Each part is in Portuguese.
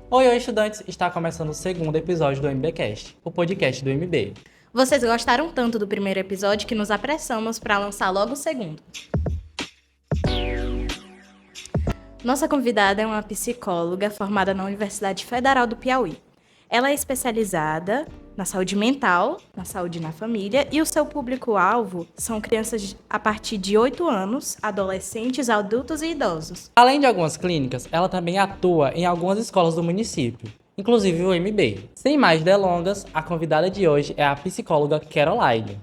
Oi, estudantes! Está começando o segundo episódio do MBcast, o podcast do MB. Vocês gostaram tanto do primeiro episódio que nos apressamos para lançar logo o segundo. Nossa convidada é uma psicóloga formada na Universidade Federal do Piauí. Ela é especializada na saúde mental, na saúde na família, e o seu público-alvo são crianças a partir de 8 anos, adolescentes, adultos e idosos. Além de algumas clínicas, ela também atua em algumas escolas do município, inclusive o MB. Sem mais delongas, a convidada de hoje é a psicóloga Caroline.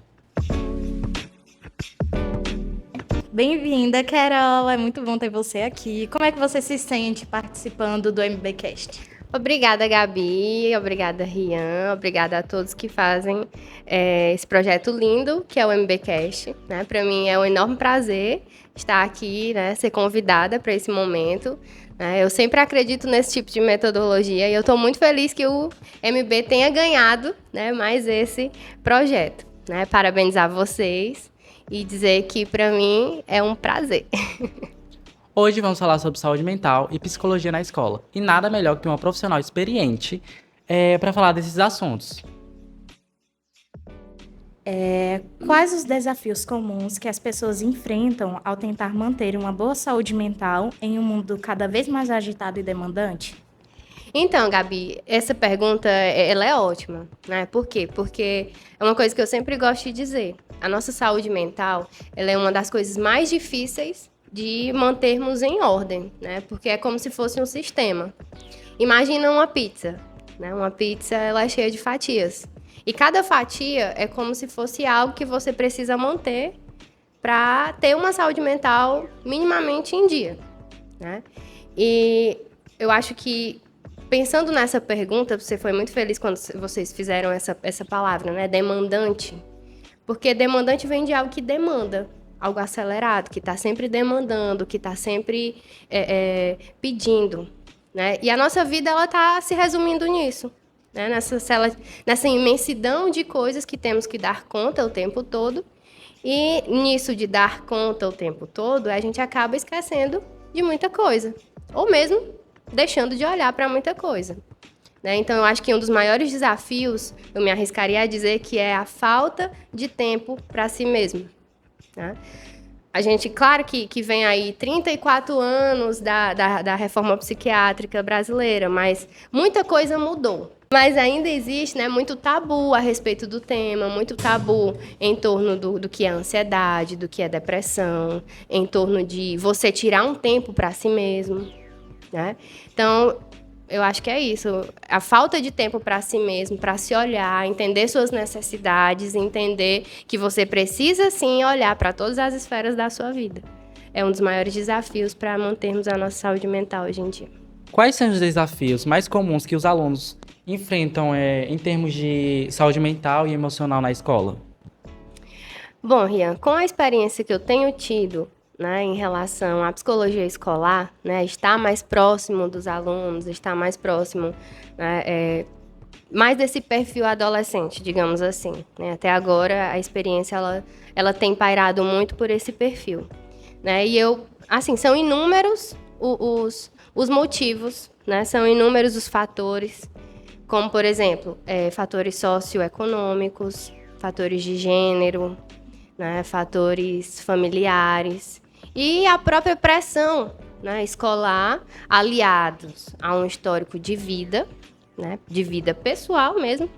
Bem-vinda, Carol! É muito bom ter você aqui. Como é que você se sente participando do MBcast? Obrigada, Gabi, obrigada, Rian, obrigada a todos que fazem esse projeto lindo que é o MBcast, né? Para mim é um enorme prazer estar aqui, né? Ser convidada para esse momento. Né? Eu sempre acredito nesse tipo de metodologia e eu estou muito feliz que o MB tenha ganhado, né, mais esse projeto. Né? Parabenizar vocês e dizer que para mim é um prazer. Hoje vamos falar sobre saúde mental e psicologia na escola. E nada melhor que uma profissional experiente para falar desses assuntos. Quais os desafios comuns que as pessoas enfrentam ao tentar manter uma boa saúde mental em um mundo cada vez mais agitado e demandante? Então, Gabi, essa pergunta ela é ótima, né? Por quê? Porque é uma coisa que eu sempre gosto de dizer. A nossa saúde mental, ela é uma das coisas mais difíceis de mantermos em ordem, né? Porque é como se fosse um sistema. Imagina uma pizza, né? Uma pizza, ela é cheia de fatias. E cada fatia é como se fosse algo que você precisa manter para ter uma saúde mental minimamente em dia, né? E eu acho que, pensando nessa pergunta, você foi muito feliz quando vocês fizeram essa palavra, né? Demandante. Porque demandante vem de algo que demanda. Algo acelerado, que está sempre demandando, que está sempre pedindo. Né? E a nossa vida está se resumindo nisso. Né? Nessa imensidão de coisas que temos que dar conta o tempo todo. E nisso de dar conta o tempo todo, a gente acaba esquecendo de muita coisa. Ou mesmo deixando de olhar para muita coisa. Né? Então, eu acho que um dos maiores desafios, eu me arriscaria a dizer, que é a falta de tempo para si mesmo. Né? A gente, claro que vem aí 34 anos da reforma psiquiátrica brasileira, mas muita coisa mudou. Mas ainda existe, né, muito tabu a respeito do tema, muito tabu em torno do que é ansiedade, do que é depressão, em torno de você tirar um tempo para si mesmo. Né? Então, eu acho que é isso. A falta de tempo para si mesmo, para se olhar, entender suas necessidades, entender que você precisa, sim, olhar para todas as esferas da sua vida. É um dos maiores desafios para mantermos a nossa saúde mental hoje em dia. Quais são os desafios mais comuns que os alunos enfrentam em termos de saúde mental e emocional na escola? Bom, Rian, com a experiência que eu tenho tido, né, em relação à psicologia escolar, né, estar mais próximo dos alunos, estar mais próximo, né, mais desse perfil adolescente, digamos assim. Né? Até agora, a experiência ela tem pairado muito por esse perfil. Né? E assim, são inúmeros os motivos, né? São inúmeros os fatores, como, por exemplo, fatores socioeconômicos, fatores de gênero, né? Fatores familiares, e a própria pressão, né, escolar, aliados a um histórico de vida, né, de vida pessoal mesmo,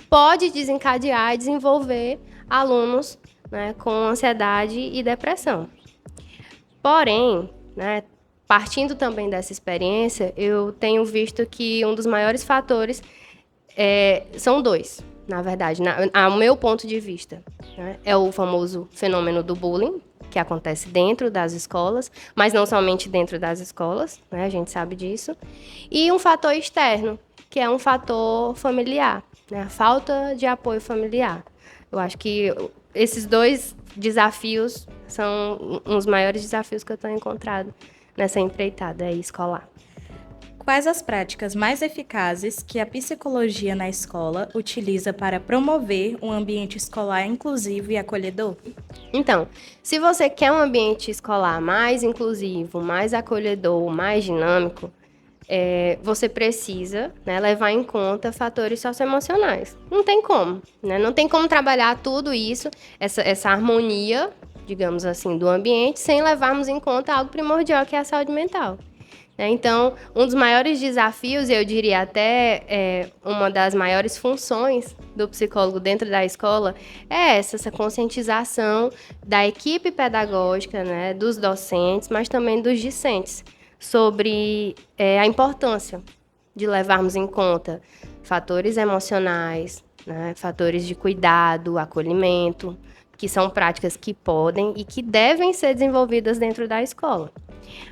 pode desencadear e desenvolver alunos, né, com ansiedade e depressão. Porém, né, partindo também dessa experiência, eu tenho visto que um dos maiores fatores são dois, na verdade, ao meu ponto de vista. Né, é o famoso fenômeno do bullying, que acontece dentro das escolas, mas não somente dentro das escolas, né? A gente sabe disso. E um fator externo, que é um fator familiar, né? A falta de apoio familiar. Eu acho que esses dois desafios são uns maiores desafios que eu tenho encontrado nessa empreitada escolar. Quais as práticas mais eficazes que a psicologia na escola utiliza para promover um ambiente escolar inclusivo e acolhedor? Então, se você quer um ambiente escolar mais inclusivo, mais acolhedor, mais dinâmico, você precisa, né, levar em conta fatores socioemocionais. Não tem como, né? Não tem como trabalhar tudo isso, essa harmonia, digamos assim, do ambiente, sem levarmos em conta algo primordial, que é a saúde mental. Então, um dos maiores desafios, eu diria até uma das maiores funções do psicólogo dentro da escola, é essa conscientização da equipe pedagógica, né, dos docentes, mas também dos discentes, sobre a importância de levarmos em conta fatores emocionais, né, fatores de cuidado, acolhimento, que são práticas que podem e que devem ser desenvolvidas dentro da escola.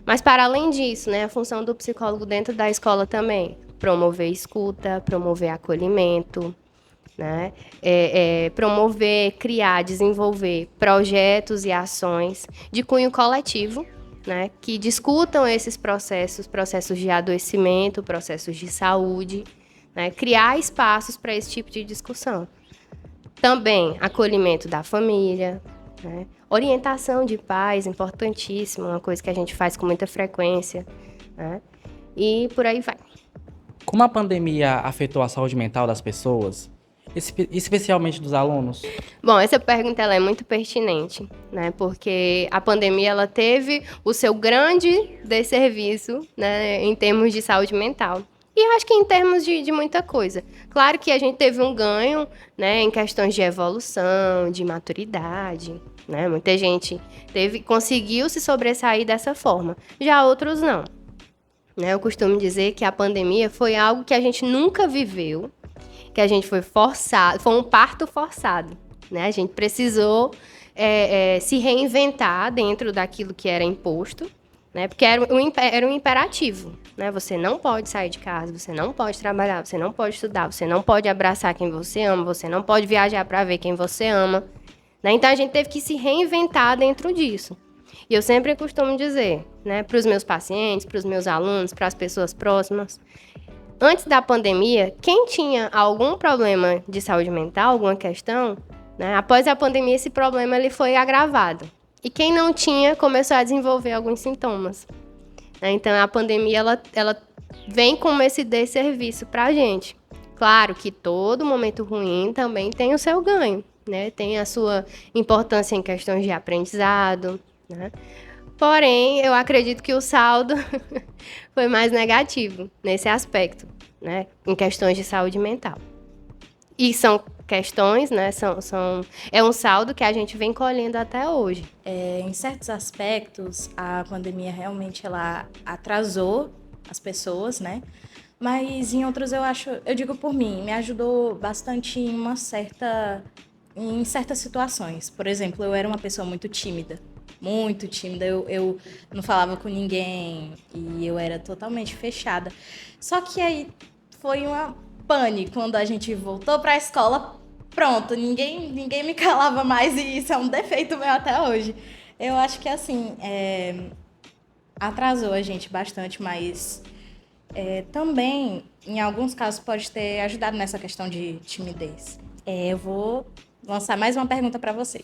Mas, para além disso, né, a função do psicólogo dentro da escola também, promover escuta, promover acolhimento, né, promover, criar, desenvolver projetos e ações de cunho coletivo, né, que discutam esses processos de adoecimento, processos de saúde, né, criar espaços para esse tipo de discussão. Também acolhimento da família, né, orientação de pais, importantíssimo, uma coisa que a gente faz com muita frequência, né, e por aí vai. Como a pandemia afetou a saúde mental das pessoas, especialmente dos alunos? Bom, essa pergunta ela é muito pertinente, né? Porque a pandemia ela teve o seu grande desserviço, né, em termos de saúde mental. E eu acho que em termos de muita coisa. Claro que a gente teve um ganho, né, em questões de evolução, de maturidade, né? Muita gente conseguiu se sobressair dessa forma. Já outros não. Né? Eu costumo dizer que a pandemia foi algo que a gente nunca viveu, que a gente foi forçado, foi um parto forçado, né? A gente precisou se reinventar dentro daquilo que era imposto, né? Porque era um imperativo, né? Você não pode sair de casa, você não pode trabalhar, você não pode estudar, você não pode abraçar quem você ama, você não pode viajar para ver quem você ama, né? Então a gente teve que se reinventar dentro disso. E eu sempre costumo dizer, né, para os meus pacientes, para os meus alunos, para as pessoas próximas, antes da pandemia, quem tinha algum problema de saúde mental, alguma questão, né, após a pandemia esse problema ele foi agravado. E quem não tinha começou a desenvolver alguns sintomas. Né? Então a pandemia ela vem como esse desserviço para a gente. Claro que todo momento ruim também tem o seu ganho, né? Tem a sua importância em questões de aprendizado, né? Porém, eu acredito que o saldo foi mais negativo nesse aspecto, né? Em questões de saúde mental. E são questões, né? É um saldo que a gente vem colhendo até hoje. Em certos aspectos, a pandemia realmente ela atrasou as pessoas, né? Mas em outros eu digo por mim, me ajudou bastante em certas situações. Por exemplo, eu era uma pessoa muito tímida. Muito tímida, eu não falava com ninguém e eu era totalmente fechada. Só que aí foi uma pane quando a gente voltou para a escola, pronto, ninguém me calava mais e isso é um defeito meu até hoje. Eu acho que assim, atrasou a gente bastante, mas também, em alguns casos, pode ter ajudado nessa questão de timidez. Eu vou lançar mais uma pergunta para você.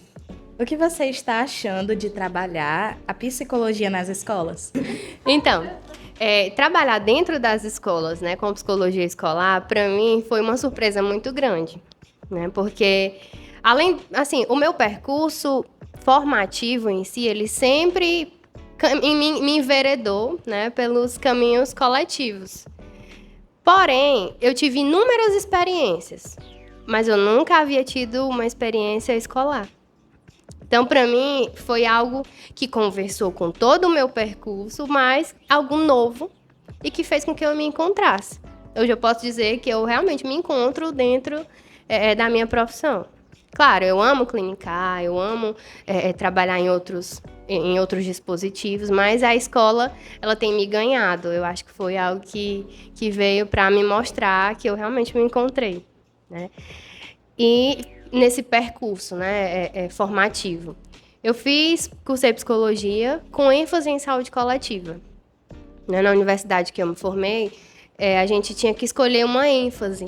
O que você está achando de trabalhar a psicologia nas escolas? Então, trabalhar dentro das escolas, né, com psicologia escolar, para mim foi uma surpresa muito grande, né, porque o meu percurso formativo em si, ele sempre me enveredou, né, pelos caminhos coletivos. Porém, eu tive inúmeras experiências, mas eu nunca havia tido uma experiência escolar. Então, para mim, foi algo que conversou com todo o meu percurso, mas algo novo e que fez com que eu me encontrasse. Hoje eu posso dizer que eu realmente me encontro dentro da minha profissão. Claro, eu amo clinicar, eu amo trabalhar em outros dispositivos, mas a escola, ela tem me ganhado. Eu acho que foi algo que veio para me mostrar que eu realmente me encontrei, né? E nesse percurso, né, formativo. Eu cursei psicologia com ênfase em saúde coletiva. Né, na universidade que eu me formei, a gente tinha que escolher uma ênfase.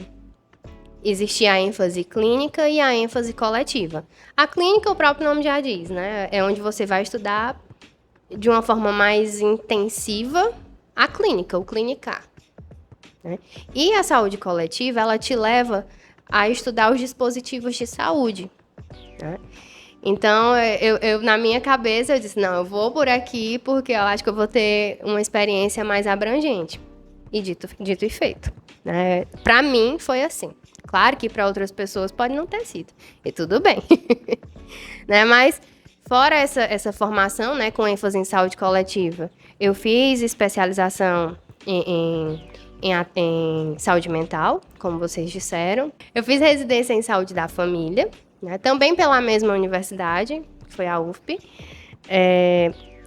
Existia a ênfase clínica e a ênfase coletiva. A clínica, o próprio nome já diz, né, é onde você vai estudar de uma forma mais intensiva a clínica, o clinicar. né? E a saúde coletiva, ela te leva a estudar os dispositivos de saúde, né? Então, eu na minha cabeça, eu disse, não, eu vou por aqui porque eu acho que eu vou ter uma experiência mais abrangente. E dito e feito, né? Para mim, foi assim. Claro que para outras pessoas pode não ter sido. E tudo bem. Né? Mas, fora essa formação, né, com ênfase em saúde coletiva, eu fiz especialização em saúde mental, como vocês disseram. Eu fiz residência em saúde da família, né, também pela mesma universidade, que foi a UFP.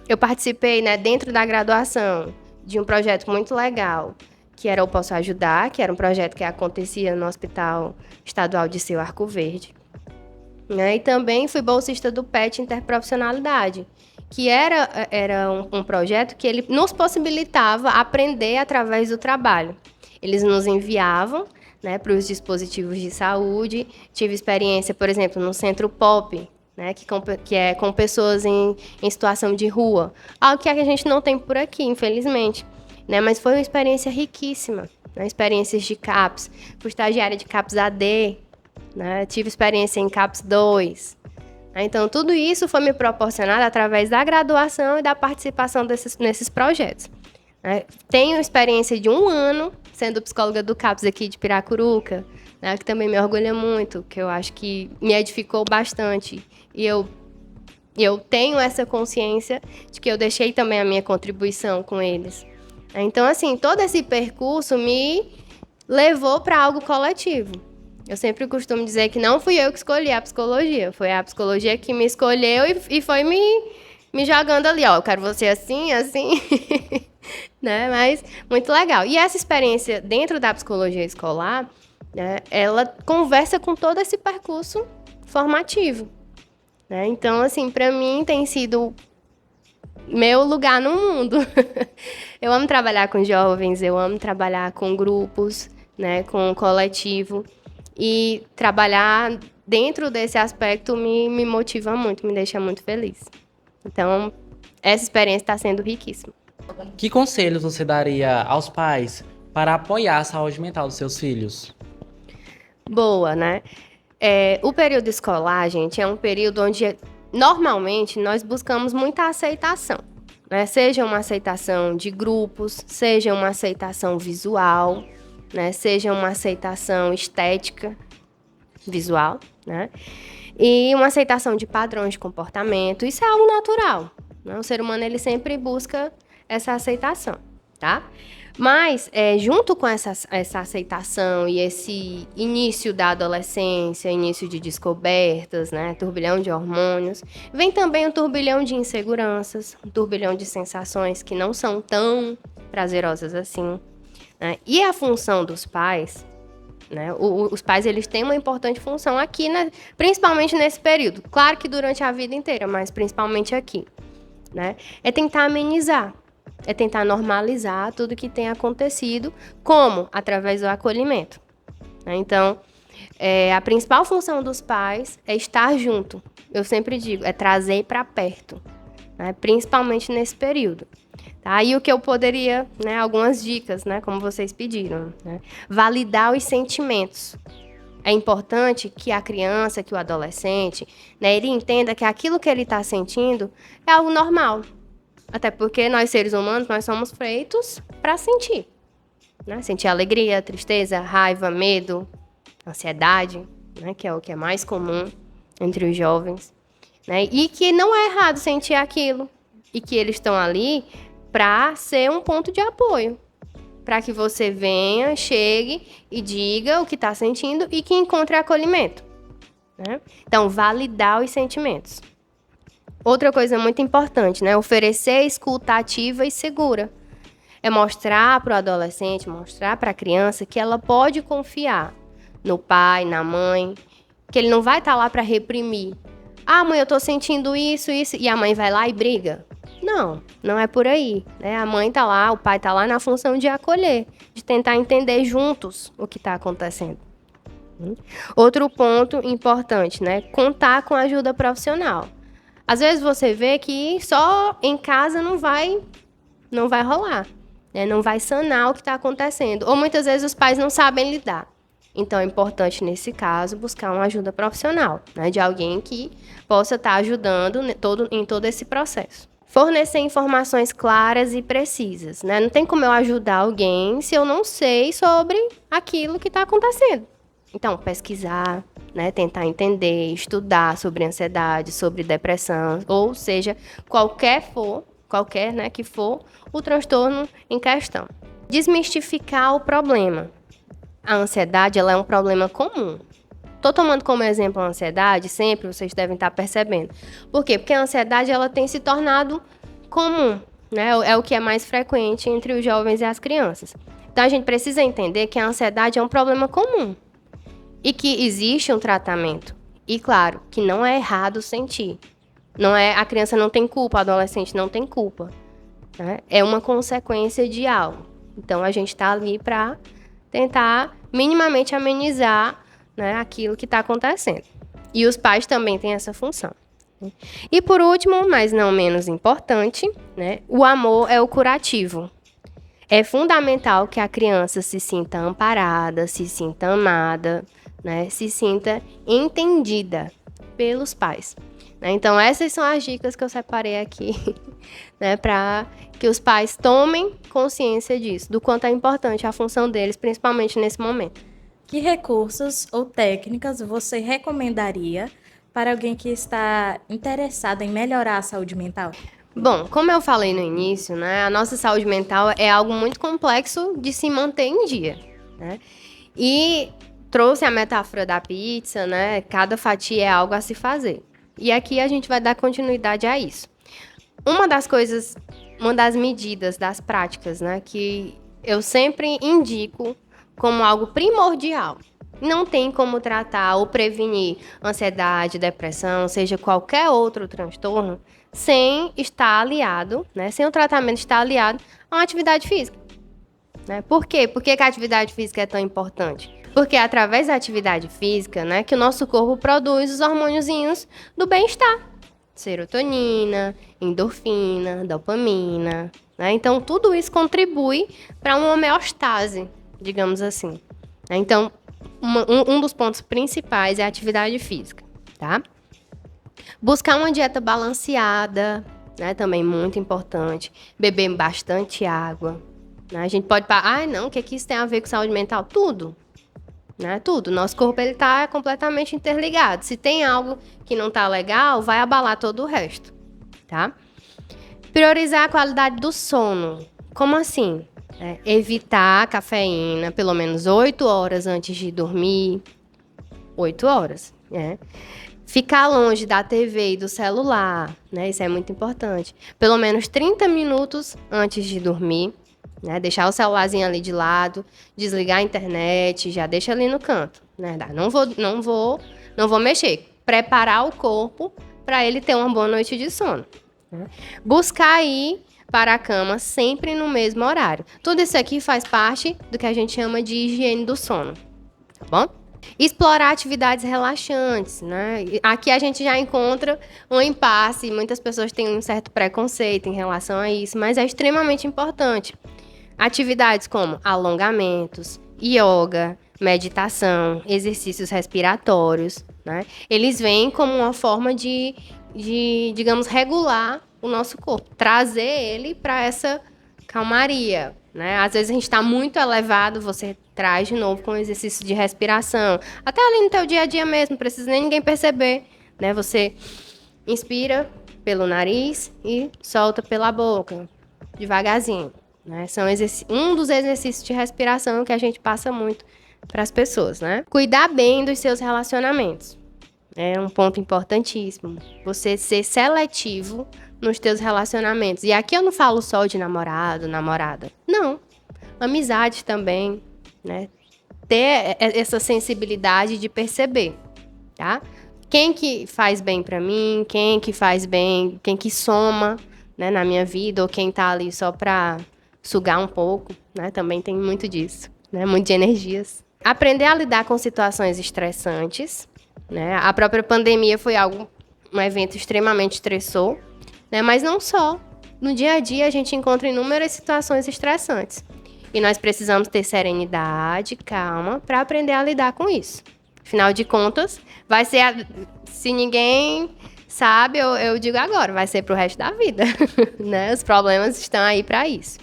Eu participei, né, dentro da graduação de um projeto muito legal, que era o Posso Ajudar, que era um projeto que acontecia no Hospital Estadual de Seu Arco Verde. Né? E também fui bolsista do PET Interprofissionalidade, que era um projeto que ele nos possibilitava aprender através do trabalho. Eles nos enviavam, né, para os dispositivos de saúde. Tive experiência, por exemplo, no Centro POP, né, que é com pessoas em situação de rua. Algo que a gente não tem por aqui, infelizmente. Né, mas foi uma experiência riquíssima. Né, experiências de CAPS. Fui estagiária de CAPS AD. Né, tive experiência em CAPS 2. Então, tudo isso foi me proporcionado através da graduação e da participação nesses projetos. Tenho experiência de 1 ano sendo psicóloga do CAPS aqui de Piracuruca, né, que também me orgulha muito, que eu acho que me edificou bastante. E eu tenho essa consciência de que eu deixei também a minha contribuição com eles. Então, assim, todo esse percurso me levou para algo coletivo. Eu sempre costumo dizer que não fui eu que escolhi a psicologia, foi a psicologia que me escolheu e foi me jogando ali, ó, eu quero você assim, assim, né? Mas muito legal. E essa experiência dentro da psicologia escolar, né, ela conversa com todo esse percurso formativo, né? Então, assim, para mim tem sido meu lugar no mundo. Eu amo trabalhar com jovens, eu amo trabalhar com grupos, né, com coletivo. E trabalhar dentro desse aspecto me motiva muito, me deixa muito feliz. Então, essa experiência está sendo riquíssima. Que conselhos você daria aos pais para apoiar a saúde mental dos seus filhos? Boa, né? O período escolar, gente, é um período onde, normalmente, nós buscamos muita aceitação. Né? Seja uma aceitação de grupos, seja uma aceitação visual, né? Seja uma aceitação estética, visual, né? E uma aceitação de padrões de comportamento. Isso é algo natural, né? O ser humano, ele sempre busca essa aceitação, tá? Mas, junto com essa aceitação e esse início da adolescência, início de descobertas, né? Turbilhão de hormônios, vem também um turbilhão de inseguranças, um turbilhão de sensações que não são tão prazerosas assim. E a função dos pais, né? Os pais, eles têm uma importante função aqui, né? Principalmente nesse período. Claro que durante a vida inteira, mas principalmente aqui, né? É tentar amenizar, é tentar normalizar tudo que tem acontecido, como? Através do acolhimento. Então, a principal função dos pais é estar junto. Eu sempre digo, é trazer para perto, né? Principalmente nesse período. Tá? E o que eu poderia, né, algumas dicas, né, como vocês pediram, né? Validar os sentimentos. É importante que a criança, que o adolescente, né, ele entenda que aquilo que ele está sentindo é algo normal. Até porque nós, seres humanos, nós somos feitos para sentir. Né? Sentir alegria, tristeza, raiva, medo, ansiedade, né, que é o que é mais comum entre os jovens. Né? E que não é errado sentir aquilo. E que eles estão ali para ser um ponto de apoio, para que você venha, chegue e diga o que está sentindo e que encontre acolhimento. Né? Então, validar os sentimentos. Outra coisa muito importante, né? Oferecer escuta ativa e segura. É mostrar para o adolescente, mostrar para a criança que ela pode confiar no pai, na mãe, que ele não vai estar lá para reprimir. Ah, mãe, eu estou sentindo isso, e a mãe vai lá e briga. Não, não é por aí, né? A mãe tá lá, o pai tá lá na função de acolher, de tentar entender juntos o que está acontecendo. Outro ponto importante, né? Contar com ajuda profissional. Às vezes você vê que só em casa não vai rolar, né? Não vai sanar o que está acontecendo. Ou muitas vezes os pais não sabem lidar. Então, é importante, nesse caso, buscar uma ajuda profissional, né? De alguém que possa estar ajudando em todo esse processo. Fornecer informações claras e precisas, né? Não tem como eu ajudar alguém se eu não sei sobre aquilo que está acontecendo. Então, pesquisar, né? Tentar entender, estudar sobre ansiedade, sobre depressão, ou seja, qualquer, né, que for o transtorno em questão. Desmistificar o problema. A ansiedade, ela é um problema comum. Estou tomando como exemplo a ansiedade, sempre vocês devem estar percebendo. Por quê? Porque a ansiedade, ela tem se tornado comum, né? É o que é mais frequente entre os jovens e as crianças. Então, a gente precisa entender que a ansiedade é um problema comum e que existe um tratamento. E, claro, que não é errado sentir. A criança não tem culpa, o adolescente não tem culpa, né? É uma consequência de algo. Então, a gente está ali para tentar minimamente amenizar, né, aquilo que está acontecendo. E os pais também têm essa função. E por último, mas não menos importante, né, o amor é o curativo. É fundamental que a criança se sinta amparada, se sinta amada, né, se sinta entendida pelos pais. Então, essas são as dicas que eu separei aqui, né, para que os pais tomem consciência disso, do quanto é importante a função deles, principalmente nesse momento. Que recursos ou técnicas você recomendaria para alguém que está interessado em melhorar a saúde mental? Bom, como eu falei no início, né, a nossa saúde mental é algo muito complexo de se manter em dia, né? E trouxe a metáfora da pizza, né? Cada fatia é algo a se fazer. E aqui a gente vai dar continuidade a isso. Uma das medidas, das práticas, né, que eu sempre indico como algo primordial. Não tem como tratar ou prevenir ansiedade, depressão, seja qualquer outro transtorno, sem estar aliado, né, sem o tratamento estar aliado a uma atividade física. Né? Por quê? Por que a atividade física é tão importante? Porque é através da atividade física, né, que o nosso corpo produz os hormôniozinhos do bem-estar. Serotonina, endorfina, dopamina, né? Então, tudo isso contribui para uma homeostase, digamos assim. Então, um dos pontos principais é a atividade física, tá? Buscar uma dieta balanceada, né? Também muito importante. Beber bastante água. Né? A gente pode falar, não, o que isso tem a ver com saúde mental? Tudo. Né? Tudo. Nosso corpo está completamente interligado. Se tem algo que não está legal, vai abalar todo o resto, tá? Priorizar a qualidade do sono. Como assim? Evitar a cafeína pelo menos 8 horas antes de dormir. 8 horas, né? Ficar longe da TV e do celular, né? Isso é muito importante. Pelo menos 30 minutos antes de dormir. Né, deixar o celularzinho ali de lado, desligar a internet, já deixa ali no canto. Né? Não vou mexer. Preparar o corpo para ele ter uma boa noite de sono. Né? Buscar ir para a cama sempre no mesmo horário. Tudo isso aqui faz parte do que a gente chama de higiene do sono. Tá bom? Explorar atividades relaxantes. Né? Aqui a gente já encontra um impasse. Muitas pessoas têm um certo preconceito em relação a isso, mas é extremamente importante. Atividades como alongamentos, yoga, meditação, exercícios respiratórios, né? Eles vêm como uma forma de, digamos, regular o nosso corpo, trazer ele para essa calmaria, né? Às vezes a gente está muito elevado, você traz de novo com exercício de respiração, até ali no teu dia a dia mesmo, não precisa nem ninguém perceber, né? Você inspira pelo nariz e solta pela boca, devagarzinho. Né? São um dos exercícios de respiração que a gente passa muito para as pessoas, né? Cuidar bem dos seus relacionamentos. É um ponto importantíssimo. Você ser seletivo nos teus relacionamentos. E aqui eu não falo só de namorado, namorada. Não. Amizade também, né? Ter essa sensibilidade de perceber, tá? Quem que faz bem para mim, quem que faz bem, quem que soma, né, na minha vida, ou quem tá ali só para sugar um pouco, né? Também tem muito disso, né? Muito de energias. Aprender a lidar com situações estressantes, né? A própria pandemia foi um evento extremamente estressor, né? Mas não só, no dia a dia a gente encontra inúmeras situações estressantes. E nós precisamos ter serenidade, calma, para aprender a lidar com isso. Afinal de contas, vai ser, se ninguém sabe, eu digo agora, vai ser pro resto da vida, né? Os problemas estão aí para isso.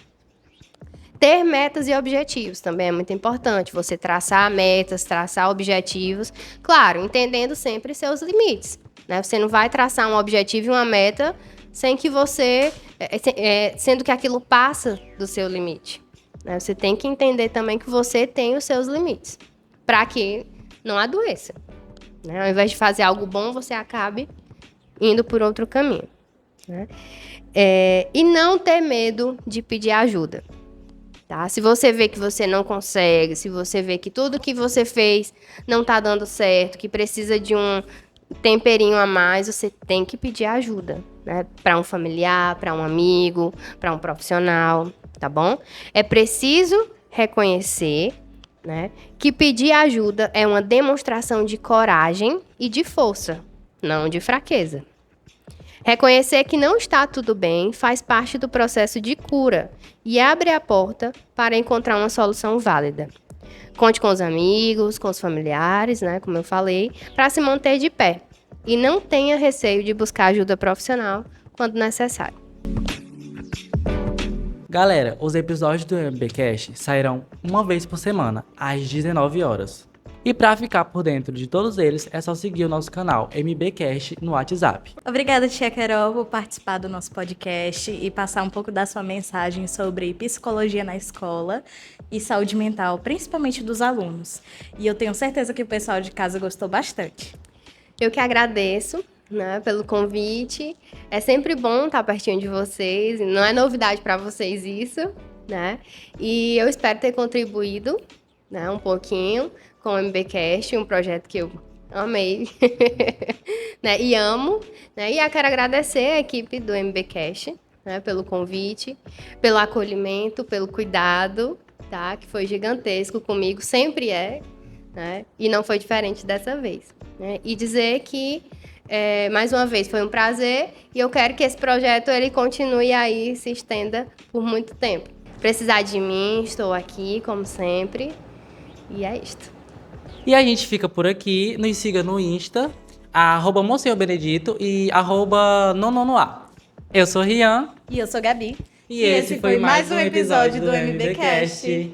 Ter metas e objetivos também é muito importante. Você traçar metas, traçar objetivos, claro, entendendo sempre seus limites, né? Você não vai traçar um objetivo e uma meta sem que você, sendo que aquilo passa do seu limite, né? Você tem que entender também que você tem os seus limites, para que não adoeça, né? Ao invés de fazer algo bom, você acabe indo por outro caminho, né? E não ter medo de pedir ajuda, tá? Se você vê que você não consegue, se você vê que tudo que você fez não está dando certo, que precisa de um temperinho a mais, você tem que pedir ajuda, né? Para um familiar, para um amigo, para um profissional, tá bom? É preciso reconhecer, né, que pedir ajuda é uma demonstração de coragem e de força, não de fraqueza. Reconhecer que não está tudo bem faz parte do processo de cura e abre a porta para encontrar uma solução válida. Conte com os amigos, com os familiares, né, como eu falei, para se manter de pé. E não tenha receio de buscar ajuda profissional quando necessário. Galera, os episódios do MBcast sairão uma vez por semana, às 19 horas. E para ficar por dentro de todos eles, é só seguir o nosso canal MBcast no WhatsApp. Obrigada, tia Carol, por participar do nosso podcast e passar um pouco da sua mensagem sobre psicologia na escola e saúde mental, principalmente dos alunos. E eu tenho certeza que o pessoal de casa gostou bastante. Eu que agradeço, né, pelo convite. É sempre bom estar pertinho de vocês, não é novidade para vocês isso, né? E eu espero ter contribuído, né, um pouquinho com o MBcast, um projeto que eu amei, né, e amo, né? E eu quero agradecer a equipe do MBcast, né, pelo convite, pelo acolhimento, pelo cuidado, tá? Que foi gigantesco comigo, sempre é, né? E não foi diferente dessa vez, né? E dizer que mais uma vez, foi um prazer e eu quero que esse projeto ele continue aí, se estenda por muito tempo. Precisar de mim, estou aqui, como sempre, e é isto. E a gente fica por aqui, nos siga no Insta, @monsenhorbenedito e @nononoa. Eu sou Rian. E eu sou Gabi. E esse foi mais um episódio do MBcast.